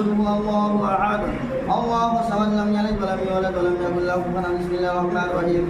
هو الله احد الله الصمد لم يلد ولم يولد ولم يكن له كفوا احد. بسم الله الرحمن الرحيم.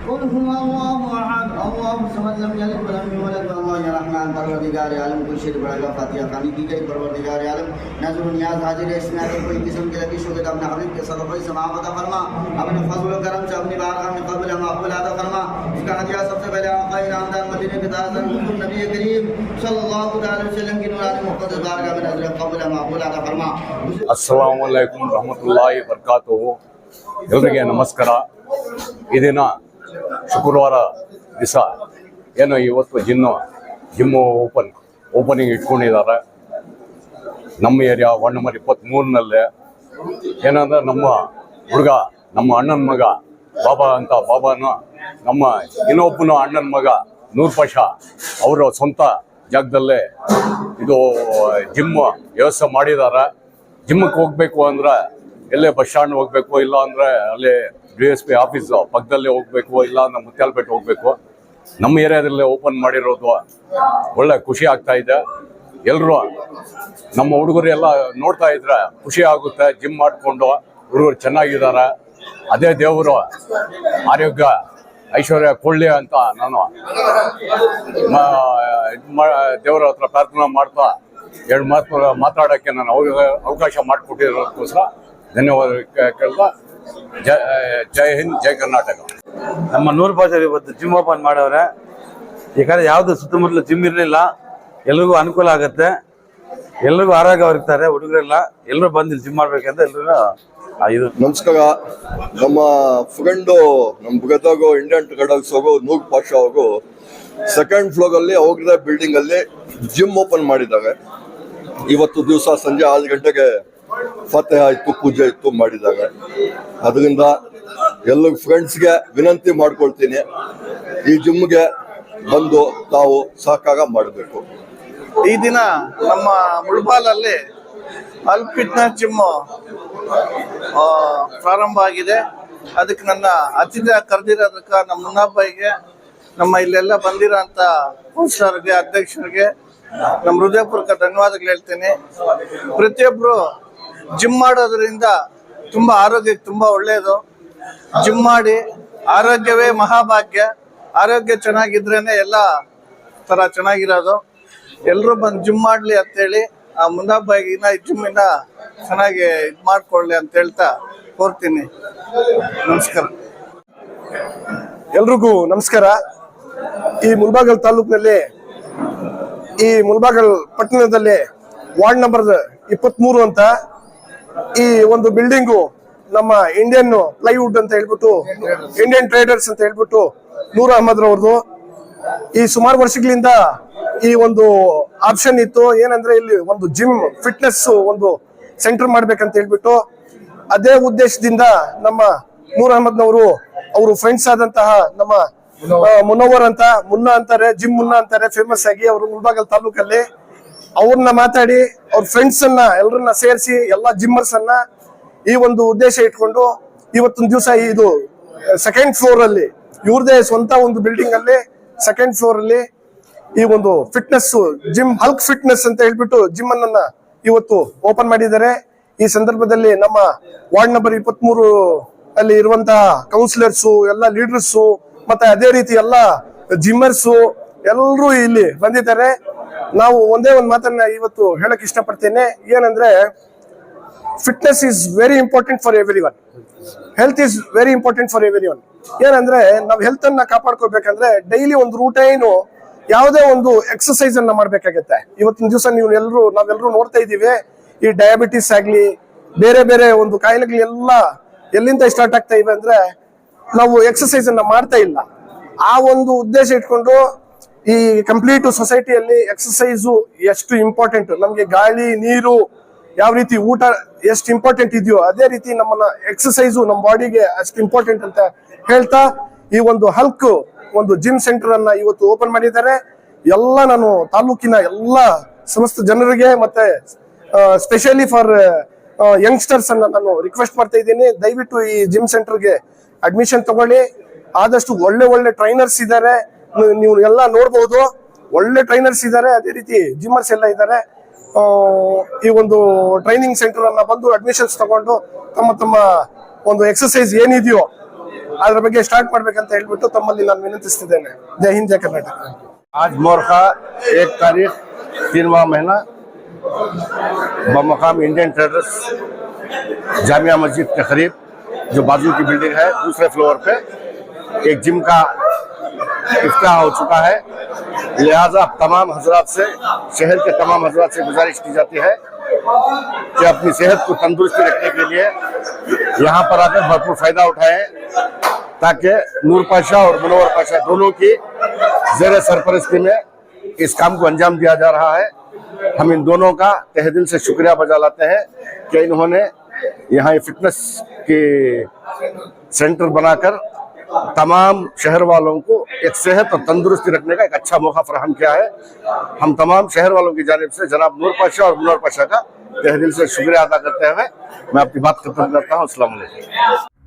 قل هو الله احد الله الصمد لم يلد ولم يولد والله الرحمن परवरदिगार आलम कुल शेर बड़ा फातिहा खानी की गई परवरदिगार आलम नजर नियाज हाजिर है इसमें आगे कोई किस्म के लगी शुक्र अपने हबीब के सदक़े समावत फरमा अपने फजल और करम से अपनी बारगाह में कबूल मकबूल अता फरमा। इसका हदिया सबसे पहले आका इनामदार मदीने के ताजदार नबी करीम सल्लल्लाहु अलैहि वसल्लम की नूरानी मुक़द्दस बारगाह में नजर कबूल मकबूल अता फरमा। अस्सलामु अलैकुम रहमतुल्लाहि बरकातुहु। ಎಲ್ಲರಿಗೆ ನಮಸ್ಕಾರ। ಈ ದಿನ ಶುಕ್ರವಾರ ದಿವಸ ಏನು ಇವತ್ತು ಜಿಮ್ಮು ಓಪನಿಂಗ್ ಇಟ್ಕೊಂಡಿದ್ದಾರೆ ನಮ್ಮ ಏರಿಯಾ ವಾರ್ಡ್ ನಂಬರ್ 23ನಲ್ಲಿ। ಏನಂದ್ರೆ ನಮ್ಮ ಹುಡುಗ ನಮ್ಮ ಅಣ್ಣನ ಮಗ ಬಾಬಾನ ನಮ್ಮ ಇನ್ನೊಬ್ಬನ ಅಣ್ಣನ ಮಗ ನೂರ್ ಪಾಷಾ ಅವರ ಸ್ವಂತ ಜಾಗದಲ್ಲೇ ಇದು ಜಿಮ್ ವ್ಯವಸ್ಥೆ ಮಾಡಿದ್ದಾರೆ। ಜಿಮ್ಗೆ ಹೋಗ್ಬೇಕು ಅಂದ್ರೆ ಎಲ್ಲೇ ಬಸ್ ಸ್ಟ್ಯಾಂಡ್ ಹೋಗ್ಬೇಕು, ಇಲ್ಲ ಅಂದ್ರೆ ಅಲ್ಲಿ DSP ಆಫೀಸ್ ಪಕ್ಕದಲ್ಲೇ ಹೋಗ್ಬೇಕು, ಇಲ್ಲ ಅಂದ್ರೆ ಮುತ್ಯಾಲಪೇಟೆ ಹೋಗ್ಬೇಕು। ನಮ್ಮ ಏರಿಯಾದಲ್ಲೇ ಓಪನ್ ಮಾಡಿರೋದು ಒಳ್ಳೆ ಖುಷಿ ಆಗ್ತಾ ಇದೆ। ಎಲ್ಲರೂ ನಮ್ಮ ಹುಡುಗರು ಎಲ್ಲ ನೋಡ್ತಾ ಇದ್ರೆ ಖುಷಿ ಆಗುತ್ತೆ। ಜಿಮ್ ಮಾಡಿಕೊಂಡು ಹುಡುಗರು ಚೆನ್ನಾಗಿದ್ದಾರೆ। ಅದೇ ದೇವರು ಆರೋಗ್ಯ ಐಶ್ವರ್ಯ ಕೊಡ್ಲಿ ಅಂತ ನಾನು ದೇವರ ಹತ್ರ ಪ್ರಾರ್ಥನೆ ಮಾಡ್ತಾ ಎರಡು ಮಾತಾಡೋಕ್ಕೆ ನಾನು ಅವಕಾಶ ಮಾಡಿಕೊಟ್ಟಿರೋದಕ್ಕೋಸ್ಕರ ಧನ್ಯವಾದ ಕೇಳ್ತಾ ಜೈ ಹಿಂದ್ ಜೈ ಕರ್ನಾಟಕ। ನಮ್ಮ ನೂರ್ ಪಾಷಾ ಇವತ್ತು ಜಿಮ್ ಓಪನ್ ಮಾಡವ್ರೆ। ಯಾಕಂದ್ರೆ ಯಾವ್ದು ಸುತ್ತಮುತ್ತಲು ಜಿಮ್ ಇರಲಿಲ್ಲ, ಎಲ್ರಿಗೂ ಅನುಕೂಲ ಆಗುತ್ತೆ, ಎಲ್ರಿಗೂ ಆರೋಗ್ಯವಾಗಿರ್ತಾರೆ ಹುಡುಗರೆಲ್ಲ। ಎಲ್ಲರೂ ಬಂದು ಜಿಮ್ ಮಾಡ್ಬೇಕಂತ ಎಲ್ರಿಗೂ ಇದು ನಮಸ್ಕಾರ। ನಮ್ಮ ಫ್ರೆಂಡು ನಮ್ಮ ಗದಗ ಇಂಡಿಯನ್ ಗಡಲ್ಸ್ ಹೋಗೋ ನೂರ್ ಪಾಷಾ ಹೋಗೋ ಸೆಕೆಂಡ್ ಫ್ಲೋರ್ ಅಲ್ಲಿ ಅವ್ರದೇ ಬಿಲ್ಡಿಂಗ್ ಅಲ್ಲಿ ಜಿಮ್ ಓಪನ್ ಮಾಡಿದ್ದಾರೆ। ಇವತ್ತು ದಿವಸ ಸಂಜೆ 6 ಗಂಟೆಗೆ ಫತೆಹ ಇತ್ತು, ಪೂಜೆ ಇತ್ತು, ಮಾಡಿದ್ದಾರೆ। ಅದರಿಂದ ಎಲ್ಲ ಫ್ರೆಂಡ್ಸ್ಗೆ ವಿನಂತಿ ಮಾಡ್ಕೊಳ್ತೀನಿ, ಈ ಜಿಮ್ಗೆ ಬಂದು ತಾವು ಸಹಕಾರ ಮಾಡಬೇಕು। ಈ ದಿನ ನಮ್ಮ ಮುಳ್ಬಾಲಲ್ಲಿ ಅಲ್ ಫಿಟ್ನೆಸ್ ಜಿಮ್ ಪ್ರಾರಂಭ ಆಗಿದೆ। ಅದಕ್ಕೆ ನನ್ನ ಅತಿಥಿ ಕರೆದಿರೋದಕ್ಕೆ ನಮ್ಮ ಮುನ್ನಾಬಾಯಿಗೆ, ನಮ್ಮ ಇಲ್ಲೆಲ್ಲ ಬಂದಿರೋ ಅಂತ ಕೌನ್ಸಿಲರ್ಗೆ, ಅಧ್ಯಕ್ಷರಿಗೆ ನಮ್ಮ ಹೃದಯಪೂರ್ವಕ ಧನ್ಯವಾದಗಳು ಹೇಳ್ತೀನಿ। ಪ್ರತಿಯೊಬ್ಬರು ಜಿಮ್ ಮಾಡೋದ್ರಿಂದ ತುಂಬ ಆರೋಗ್ಯಕ್ಕೆ ತುಂಬ ಒಳ್ಳೆಯದು। ಜಿಮ್ ಮಾಡಿ ಆರೋಗ್ಯವೇ ಮಹಾಭಾಗ್ಯ, ಆರೋಗ್ಯ ಚೆನ್ನಾಗಿದ್ರೇನೆ ಎಲ್ಲ ಥರ ಚೆನ್ನಾಗಿರೋದು। ಎಲ್ಲರೂ ಬಂದು ಜಿಮ್ ಮಾಡಲಿ ಅಂತೇಳಿ ಆ ಮುನ್ನಾಬಾಯಿಗಿನ ಈ ಜಿಮ್ಮಿನ ಚೆನ್ನಾಗಿ ಇದು ಮಾಡ್ಕೊಳ್ಳಿ ಅಂತ ಹೇಳ್ತಾ ಕೋರ್ತೀನಿ। ನಮಸ್ಕಾರ। ಎಲ್ರಿಗೂ ನಮಸ್ಕಾರ। ಈ ಮುಳಬಾಗಿಲು ತಾಲೂಕಿನಲ್ಲಿ, ಈ ಮುಳಬಾಗಿಲು ಪಟ್ಟಣದಲ್ಲಿ ವಾರ್ಡ್ ನಂಬರ್ 23 ಅಂತ ಈ ಒಂದು ಬಿಲ್ಡಿಂಗು ನಮ್ಮ ಇಂಡಿಯನ್ ಪ್ಲೈವುಡ್ ಅಂತ ಹೇಳ್ಬಿಟ್ಟು, ಇಂಡಿಯನ್ ಟ್ರೇಡರ್ಸ್ ಅಂತ ಹೇಳ್ಬಿಟ್ಟು ನೂರ್ ಅಹಮದ್ ರವ್ರದ್ದು ಈ ಸುಮಾರು ವರ್ಷಗಳಿಂದ ಈ ಒಂದು ಆಪ್ಷನ್ ಇತ್ತು। ಏನಂದ್ರೆ ಇಲ್ಲಿ ಒಂದು ಜಿಮ್ ಫಿಟ್ನೆಸ್ ಒಂದು ಸೆಂಟರ್ ಮಾಡ್ಬೇಕಂತ ಹೇಳ್ಬಿಟ್ಟು, ಅದೇ ಉದ್ದೇಶದಿಂದ ನಮ್ಮ ನೂರ್ ಅಹಮದ್ನವರು ಅವರು ಫ್ರೆಂಡ್ಸ್ ಆದಂತಹ ನಮ್ಮ ಮುನವರ್ ಅಂತ, ಮುನ್ನಾ ಅಂತಾರೆ, ಜಿಮ್ ಮುನ್ನಾ ಅಂತಾರೆ ಫೇಮಸ್ ಆಗಿ, ಅವರು ಮುಳಬಾಗಿಲು ತಾಲೂಕಲ್ಲಿ ಅವ್ರನ್ನ ಮಾತಾಡಿ ಅವ್ರ ಫ್ರೆಂಡ್ಸ್ ಅನ್ನ ಎಲ್ಲರನ್ನ ಸೇರಿಸಿ ಎಲ್ಲಾ ಜಿಮ್ಮರ್ಸ್ ಅನ್ನ ಈ ಒಂದು ಉದ್ದೇಶ ಇಟ್ಕೊಂಡು ಇವತ್ತೊಂದು ದಿವಸ ಇದು ಸೆಕೆಂಡ್ ಫ್ಲೋರ್ ಅಲ್ಲಿ ಇವ್ರದೇ ಸ್ವಂತ ಒಂದು ಬಿಲ್ಡಿಂಗ್ ಅಲ್ಲಿ ಸೆಕೆಂಡ್ ಫ್ಲೋರ್ ಅಲ್ಲಿ ಈ ಒಂದು ಫಿಟ್ನೆಸ್ ಜಿಮ್ ಹಲ್ಕ್ ಫಿಟ್ನೆಸ್ ಅಂತ ಹೇಳ್ಬಿಟ್ಟು ಜಿಮ್ ಅನ್ನ ಇವತ್ತು ಓಪನ್ ಮಾಡಿದ್ದಾರೆ। ಈ ಸಂದರ್ಭದಲ್ಲಿ ನಮ್ಮ ವಾರ್ಡ್ ನಂಬರ್ 23 ಅಲ್ಲಿ ಇರುವಂತಹ ಕೌನ್ಸಿಲರ್ಸು, ಎಲ್ಲ ಲೀಡರ್ಸು, ಮತ್ತೆ ಅದೇ ರೀತಿ ಎಲ್ಲ ಜಿಮ್ಮರ್ಸು ಎಲ್ಲರೂ ಇಲ್ಲಿ ಬಂದಿದ್ದಾರೆ। ನಾವು ಒಂದೇ ಒಂದು ಮಾತನ್ನ ಇವತ್ತು ಹೇಳಕ್ ಇಷ್ಟಪಡ್ತೇನೆ, ಏನಂದ್ರೆ fitness is very important for every one, health is very important for every one. ಏನಂದ್ರೆ ನಾವು ಹೆಲ್ತ್ ಅನ್ನ ಕಾಪಾಡ್ಕೋಬೇಕಂದ್ರೆ ಡೈಲಿ ಒಂದು ರೂಟೈನು ಯಾವುದೇ ಒಂದು ಎಕ್ಸರ್ಸೈಸ್ ಅನ್ನ ಮಾಡ್ಬೇಕಾಗತ್ತೆ। ಇವತ್ತಿನ ದಿವಸ ನಾವೆಲ್ಲರೂ ನೋಡ್ತಾ ಇದೀವಿ, ಈ ಡಯಾಬಿಟಿಸ್ ಆಗ್ಲಿ, ಬೇರೆ ಬೇರೆ ಒಂದು ಕಾಯಿಲೆಗಳೆಲ್ಲ ಎಲ್ಲಿಂದ ಸ್ಟಾರ್ಟ್ ಆಗ್ತಾ ಇವೆ ಅಂದ್ರೆ ನಾವು ಎಕ್ಸರ್ಸೈಸ್ ಅನ್ನ ಮಾಡ್ತಾ ಇಲ್ಲ। ಆ ಒಂದು ಉದ್ದೇಶ ಇಟ್ಕೊಂಡು ಈ ಕಂಪ್ಲೀಟ್ ಸೊಸೈಟಿಯಲ್ಲಿ ಎಕ್ಸರ್ಸೈಸು ಎಷ್ಟು ಇಂಪಾರ್ಟೆಂಟ್, ನಮ್ಗೆ ಗಾಳಿ ನೀರು ಯಾವ ರೀತಿ ಊಟ ಎಷ್ಟು ಇಂಪಾರ್ಟೆಂಟ್ ಇದೆಯೋ ಅದೇ ರೀತಿ ನಮ್ಮನ್ನ ಎಕ್ಸರ್ಸೈಸು ನಮ್ಮ ಬಾಡಿಗೆ ಅಷ್ಟು ಇಂಪಾರ್ಟೆಂಟ್ ಅಂತ ಹೇಳ್ತಾ ಈ ಒಂದು ಹಲ್ಕ್ ಒಂದು ಜಿಮ್ ಸೆಂಟರ್ ಅನ್ನ ಇವತ್ತು ಓಪನ್ ಮಾಡಿದ್ದಾರೆ। ಎಲ್ಲ ನಾನು ತಾಲೂಕಿನ ಎಲ್ಲ ಸಮಸ್ತ ಜನರಿಗೆ ಮತ್ತೆ ಸ್ಪೆಷಲಿ ಫಾರ್ ಯಂಗ್ಸ್ಟರ್ಸ್ ಅನ್ನ ನಾನು ರಿಕ್ವೆಸ್ಟ್ ಮಾಡ್ತಾ ಇದ್ದೀನಿ, ದಯವಿಟ್ಟು ಈ ಜಿಮ್ ಸೆಂಟರ್ಗೆ ಅಡ್ಮಿಷನ್ ತಗೊಳ್ಳಿ। ಆದಷ್ಟು ಒಳ್ಳೆ ಟ್ರೈನರ್ಸ್ ಇದ್ದಾರೆ, ನೀವು ಎಲ್ಲ ನೋಡ್ಬೋದು, ಒಳ್ಳೆ ಟ್ರೈನರ್ಸ್ ಇದ್ದಾರೆ, ಅದೇ ರೀತಿ ಜಿಮ್ಮರ್ಸ್ ಎಲ್ಲ ಇದ್ದಾರೆ। ಈ ಒಂದು ಟ್ರೈನಿಂಗ್ ಸೆಂಟರ್ ಅನ್ನ ಬಂದು ಅಡ್ಮಿಷನ್ಸ್ ತಗೊಂಡು ತಮ್ಮ ತಮ್ಮ ಒಂದು ಎಕ್ಸರ್ಸೈಸ್ ಏನಿದೆಯೋ ಅದ್ರ ಬಗ್ಗೆ ಸ್ಟಾರ್ಟ್ ಮಾಡ್ಬೇಕಂತ ಹೇಳ್ಬಿಟ್ಟು ತಮ್ಮಲ್ಲಿ ನಾನು ವಿನಂತಿಸ್ತಿದ್ದೇನೆ. ಜೈ ಹಿಂದ್, ಜೈ ಕರ್ನಾಟಕ. आज मोरखा 1 तारीख 3वां महीना बमकाम इंडियन ट्रेडर्स जामिया मस्जिद के करीब जो बाजू की बिल्डिंग है दूसरे फ्लोर पे एक जिम का इफ्ताह हो चुका है। लिहाजा तमाम हजरात से, शहर के तमाम हजरात से गुजारिश की जाती है कि अपनी सेहत को तंदुरुस्ती रखने के लिए यहाँ पर आकर भरपूर फायदा उठाएं, ताकि नूर पाशा और मुनव्वर पाशा दोनों की ज़ेर सरपरस्ती में इस काम को अंजाम दिया जा रहा है। हम इन दोनों का तहे दिल से शुक्रिया बजा लाते हैं कि इन्होंने यहाँ फिटनेस के सेंटर बनाकर तमाम शहर वालों को एक सेहत और तंदुरुस्ती रखने का एक अच्छा मौका फराहम किया है। हम तमाम शहर वालों की जानिब से जनाब नूर पाशा और मुनव्वर पाशा का तहे दिल से शुक्रिया अदा करते हुए मैं अपनी बात खत्म करता हूँ। अस्सलाम वालेकुम।